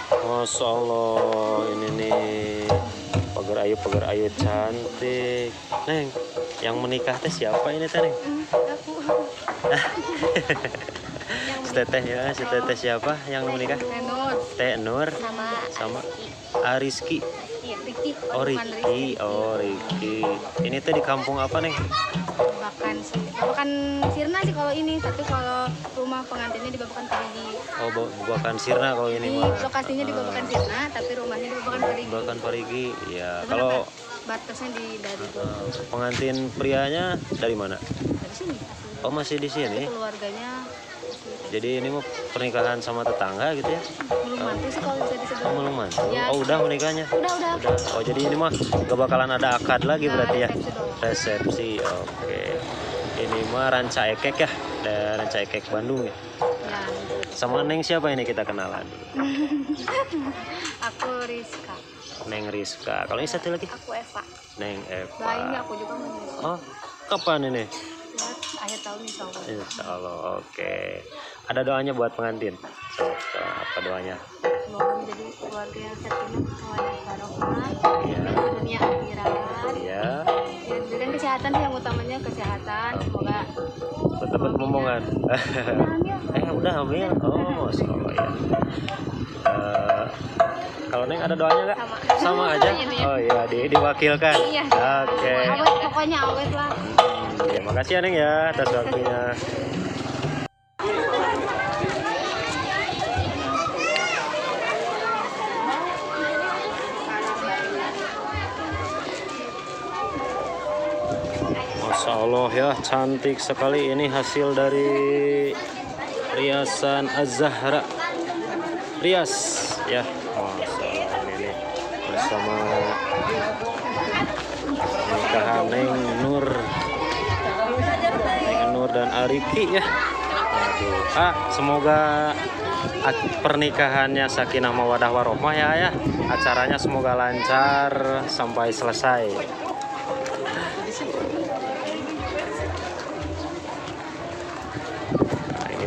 Masya Allah, ini nih pagar ayu cantik. Neng, yang menikah teh siapa ini teh, Neng? Aku. Si Teteh ya, si Teteh siapa yang menikah? Nur. Teh Nur Sama sama Rizky. iya, Riki. Oh Bukan Riki, oh Riki. Ini teh di kampung apa, Neng? Babakan Sirna sih kalau ini, tapi kalau rumah pengantinnya di Babakan Parigi. Oh, Babakan Sirna kalau ini Ini mah. lokasinya di Babakan Sirna, tapi rumahnya di Babakan Parigi. Babakan Parigi. Ya, Cuman kalau batasnya dari pengantin prianya dari mana? dari sini. Asli. Oh, masih di sini. Keluarganya Jadi ini mau pernikahan sama tetangga gitu ya? belum mantu sih kalau bisa disebut. Oh, belum mantu. Ya. Oh, udah menikahnya? Udah. Oh, jadi ini mah gak bakalan ada akad lagi Nah, berarti ya? resepsi doang. Resepsi, oke. Ini mah Ranca Ekek ya? Ada Ranca Ekek Bandung ya? Ya. Sama Neng siapa ini kita kenalan? Aku Rizka. Neng Rizka. Kalau ini satu lagi? Aku Eva. Neng Eva. Nah, ini aku juga menyusul. Oh, kapan ini? Buat akhir tahun insya Allah. Insya Allah, oke. Ada doanya buat pengantin? Apa doanya? Semoga menjadi keluarga yang sakinah, mawaddah warahmah, Iya. dunia akhirat. Iya. Ya, dan kesehatan sih yang utamanya kesehatan. Semoga Dapat momongan. Udah hamil. Oh, Masya Allah ya. Kalau Neng ada doanya nggak? Sama aja. Ini ya. Oh iya, diwakilkan. Iya. Oke. Awet, pokoknya awet lah. Ya, makasih ya Neng ya atas waktunya. Masya Allah ya, cantik sekali ini hasil dari riasan Az-Zahra Rias ya. Masya Allah, ini bersama pernikahan Neng Nur dan Ariki ya. Aduh, semoga pernikahannya sakinah mawaddah warohmah ya. Acaranya semoga lancar sampai selesai.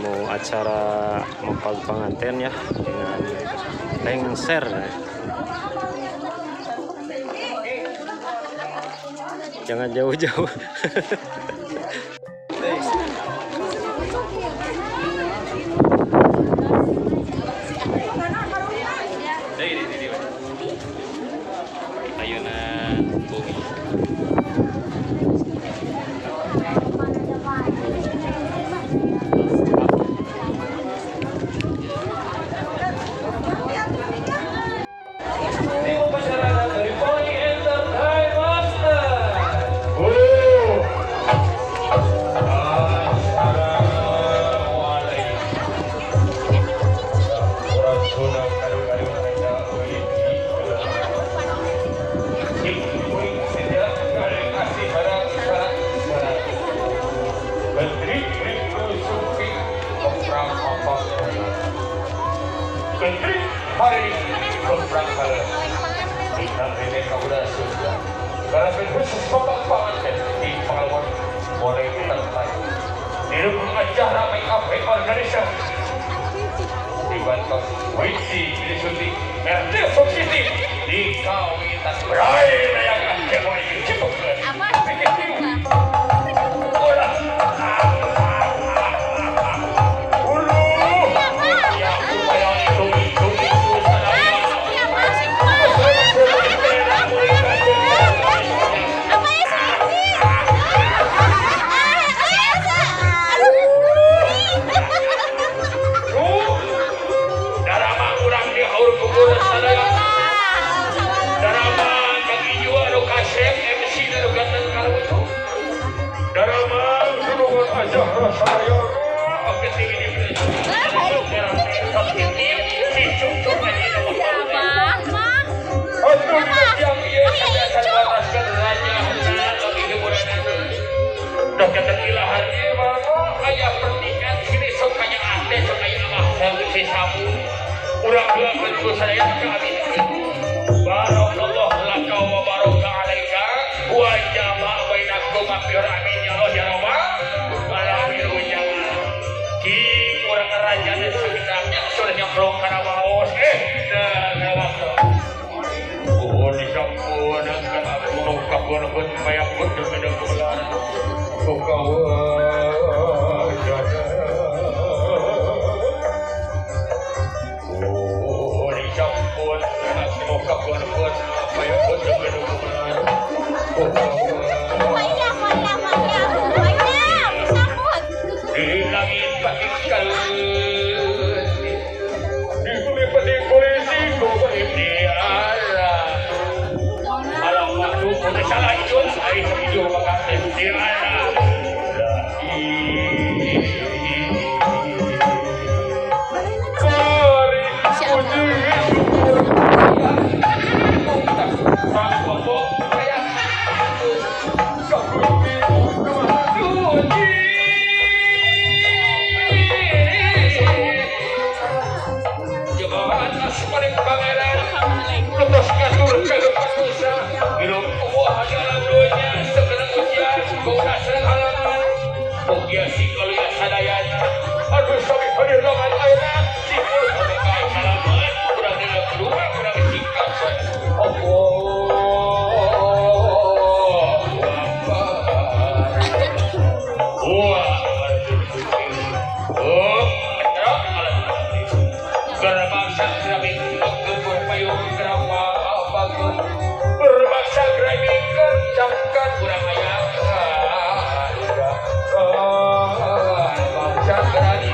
Mau acara mempag pengantin ya dengan lengser. Jangan jauh-jauh. Ayunan bumi. Hari berangkat kita ini kabudah surga. Karena khusus bapak pengantin di Palawan boleh kita tahu. Didukung acara make up organisasi dibantu Wisi di syuting RT Sositi di kawitan berai yang akan mulai cepat. Urang dua menurut saya kami barakallahu laka wa baraka alaika wa jama'a bainakum fi amin ya Allah ya Rabbal alamin ki urang raja dan sekitarnya sudah nyemplung kana maos pun kayak pun dengan bulan kau jana oh di campur muka pun kayak pun dengan bulan di langit patingkan di polisi kau berdiara alam makhluk udah salah itu saya video mengatakan diara berbangsa gerami kencangkan kurang ayah bangsa gerami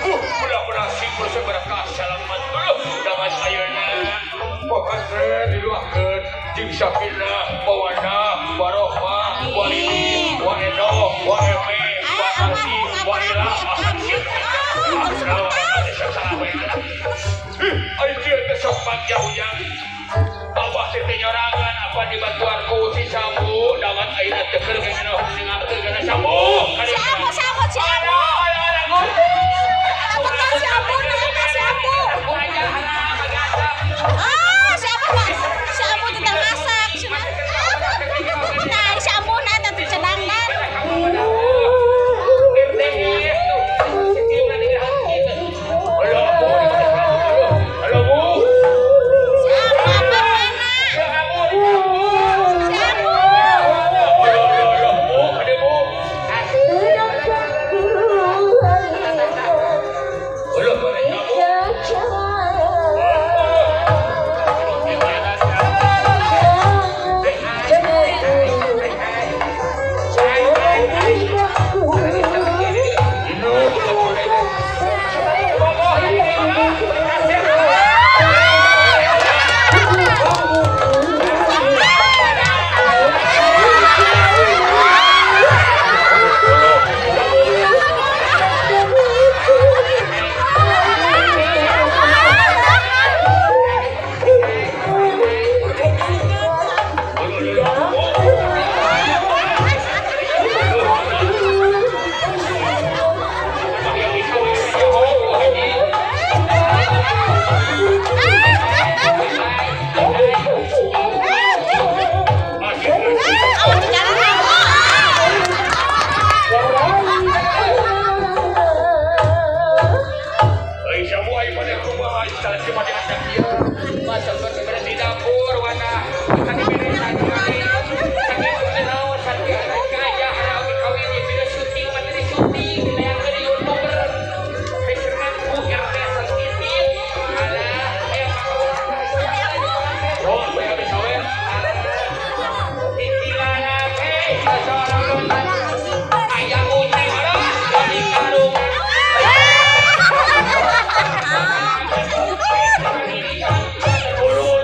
mudah-mudahan simpul seberkah salaman dengan ayeuna pokoknya diluahkeun jeung sakinah mawaddah warohmah walidi wa edo wa eme wa kasih wa ilah ahasyid ayo teh sok panjang Abah teh nyorangan apa dibantuan ku si Sambu dapat ayeuna teh keur ngeunaheun ningalkeun kana Sambu Sambu Masuk ke di dapur wadah. Kami beres tadi. Kami kenal satu anak gajah kami kawin di video syuting materi syuting yang dari YouTuber. Fisherman Cook RT Santitin. Alah, oh, saya habis awet. Titilan seorang ayam ucing dari karungan. Dulu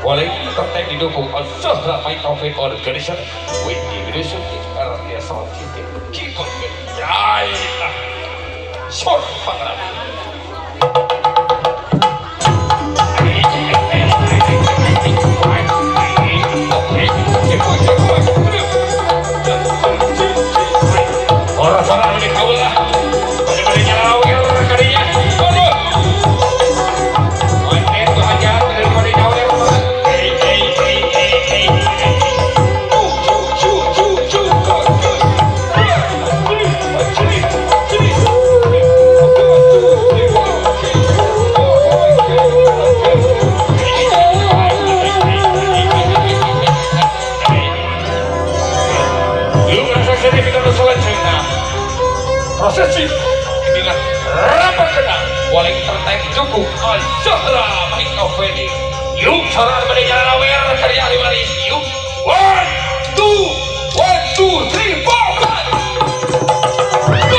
Walay tertek didukung oleh Zahra Mai Taufik Organization. Wendy Gresut RT Sound City. Kipot Jai. Sor Pangrab. Orang-orang ini kau lah. Bagaimana jalan awal kalinya? Tunggu. Konten tu aja daripada jauh yang mana? Belum rasa sertifikat selanjutnya. Prosesi dengan rapat kena waleng tertek cukup Al-Zahra Mai Taufik. Yuk saran pada jalan awal karya Limaris. Yuk 1, 2, 1, 2, 3, 4, 5.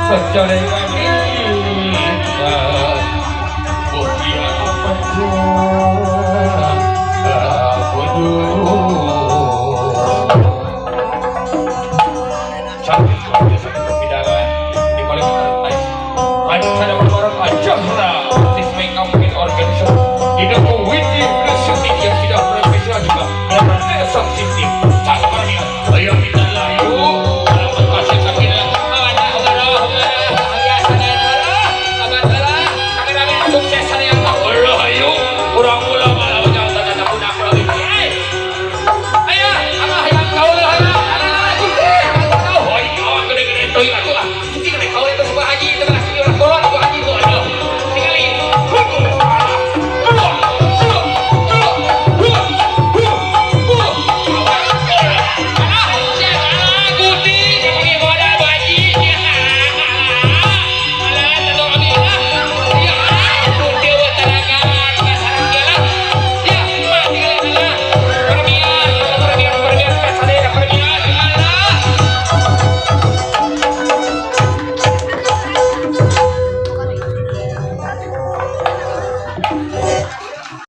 Kejalengan kita Buktian cantik luar biasa persidangan di paling santai lanjut saja berbareng acara artis make up in organization didukung Windy Bersudi yang sudah profesional juga dan desa sisi cakarnya ayo kita layu dalam kasih sakina sukses saya Allah ayo kurang ulang malah jangan tanda punak lagi ayo apa yang kau lah tôi là tôi cái này không tôi không haji tôi là cái cô lo tôi haji rồi đâu tinggal ini